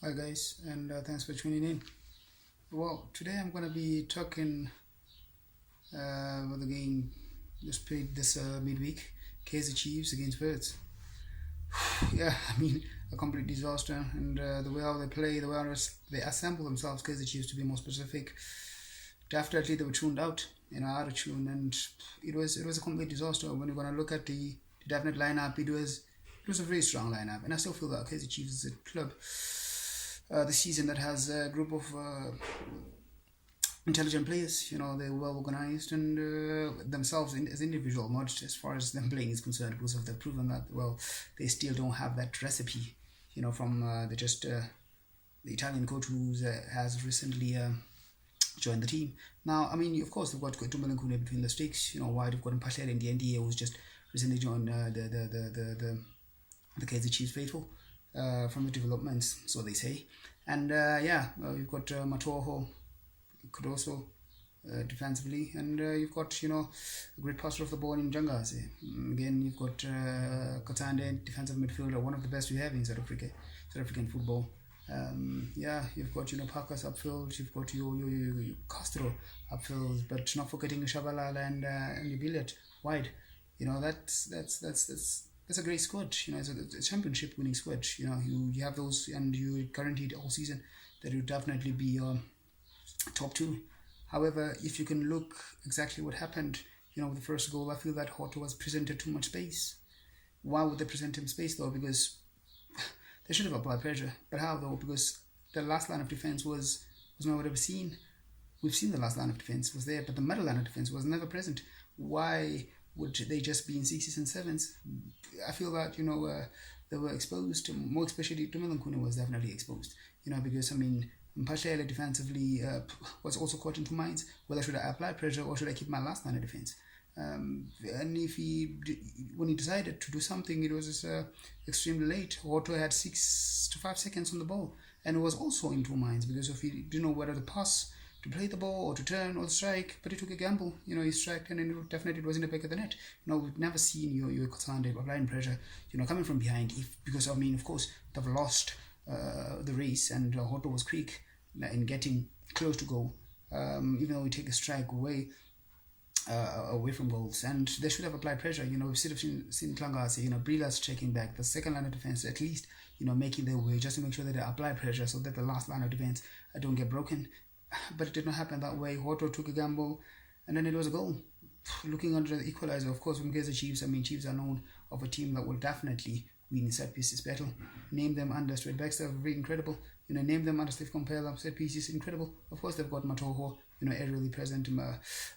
Hi guys, and thanks for tuning in. Well, today I'm gonna be talking about the game just played this midweek, Kazer Chiefs against Birds. Yeah, I mean a complete disaster, and the way how they play, the way how they assemble themselves, Kazer Chiefs to be more specific. Definitely they were tuned out, out of tune, and it was a complete disaster. When you're gonna look at the definite lineup, it was a very strong lineup, and I still feel that Kazer Chiefs is a club this season that has a group of intelligent players. They're well organized and themselves as individual, not just as far as them playing is concerned, because they've proven that they still don't have that recipe. From the Italian coach who has recently joined the team. Now, I mean, of course, they've got Tumalankune between the sticks. Why they've got Mpahlela in the NDA who's just recently joined the Kaizer Chiefs faithful from the developments, so they say. And you've got Matoho, could also defensively, and you've got a great passer of the ball in Jangaze. Again, you've got Katande, defensive midfielder, one of the best we have in South African football. You've got Parkas upfield, you've got your Castro upfield, but not forgetting Shabalala and Billet wide. That's a great squad. It's a championship winning squad. You have those, and you guaranteed all season that you'll definitely be top two. However, if you can look exactly what happened, with the first goal, I feel that Horto was presented too much space. Why would they present him space though? Because they should have applied pressure. But how though? Because the last line of defense was nowhere to be seen. We've seen the last line of defense was there, but the middle line of defense was never present. Why would they just be in sixes and sevens? I feel that they were exposed. More especially, Tumalankune was definitely exposed. Because I mean, Mpahlela defensively was also caught in two minds. Whether should I apply pressure or should I keep my last line of defense? And when he decided to do something, it was extremely late. Otto had 6 to 5 seconds on the ball, and it was also in two minds because if he didn't know whether to pass, to play the ball, or to turn or strike, but he took a gamble. He struck, and it was in the back of the net. We've never seen your Kotande applying pressure, coming from behind. Because I mean, of course, they've lost the race, and Otto was quick in getting close to goal, even though he take a strike away from goals, and they should have applied pressure. We've seen Klangase, Brila's checking back, the second line of defense at least, making their way just to make sure that they apply pressure so that the last line of defense don't get broken. But it did not happen that way. Horto took a gamble, and then it was a goal. Looking under the equalizer, of course, when the Chiefs, Chiefs are known of a team that will definitely win set pieces battle. Name them under Straight Baxter, very incredible. Name them under Steve Compella, set pieces, incredible. Of course, they've got Matoho, aerially present.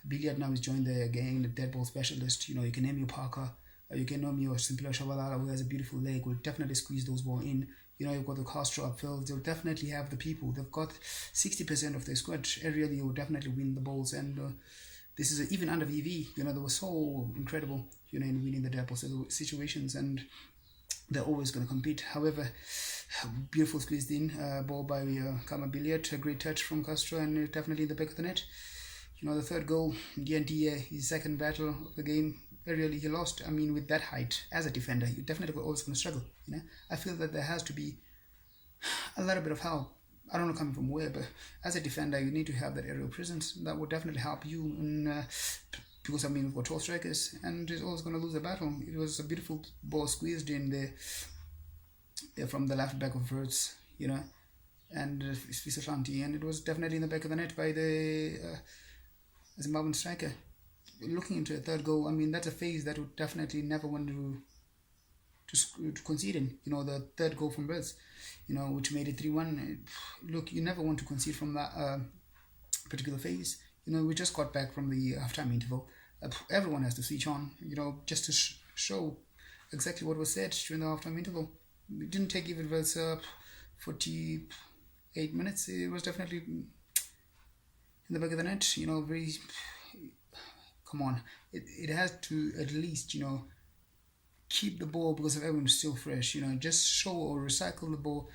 Billiard now is joined the gang, the dead ball specialist. You can name your Parker, you can name your Simpler Shabalala, who has a beautiful leg, will definitely squeeze those balls in. You've got the Castro upfield, they'll definitely have the people. They've got 60% of their squad. Aerially, will definitely win the balls, and this is even under VV. They were so incredible, in winning the dead ball situations, and they're always going to compete. However, beautiful squeezed in ball by Kama Billiard, a great touch from Castro, and definitely in the back of the net. The third goal, DND, his second battle of the game, really he lost. I mean, with that height as a defender, you definitely always going to struggle. I feel that there has to be a little bit of help. I don't know coming from where, but as a defender, you need to have that aerial presence. That would definitely help you because we've got 12 strikers, and it's always going to lose the battle. It was a beautiful ball squeezed in there from the left back of Verts, and Svisashanti, and it was definitely in the back of the net by the Zimbabwean striker. Looking into a third goal, that's a phase that would definitely never want to concede in. The third goal from Verts, which made it 3-1. Look, you never want to concede from that particular phase. We just got back from the halftime interval. Everyone has to switch on, just to show exactly what was said during the halftime interval. It didn't take even Verts 48 minutes. It was definitely in the back of the net. Very. Come on, it has to at least keep the ball because everyone's still fresh. Just show or recycle the ball,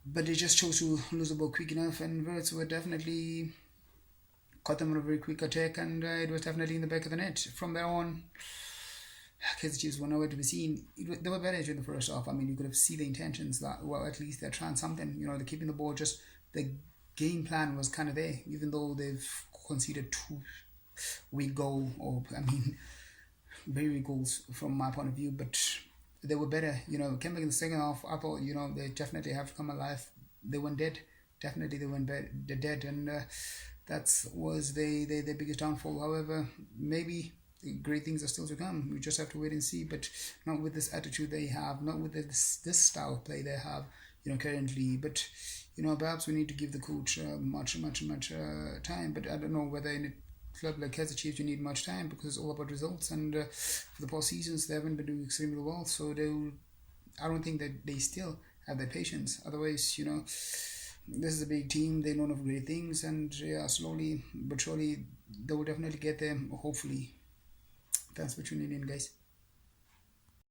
but they just chose to lose the ball quick enough, and Verts were definitely caught them on a very quick attack, and it was definitely in the back of the net. From there on, Kansas Chiefs were nowhere to be seen. They were better during the first half. I mean, you could have seen the intentions that, well, at least they're trying something. You know, they're keeping the ball. Just the game plan was kind of there, even though they've conceded 2 weak goal, or I mean, very weak goals from my point of view. But they were better. You know, came back in the second half. I thought, you know, they definitely have to come alive. They went dead. Definitely, they went dead, and that was their biggest downfall. However, maybe great things are still to come. We just have to wait and see. But not with this attitude they have, not with this style of play they have, you know, currently. But you know, perhaps we need to give the coach much time. But I don't know whether in a club like Kansas Chiefs you need much time, because it's all about results. And for the past seasons they haven't been doing extremely well. So I don't think that they still have that patience. Otherwise, you know, this is a big team. They know of great things, and yeah, slowly but surely they will definitely get them. Hopefully. Thanks for tuning in, guys.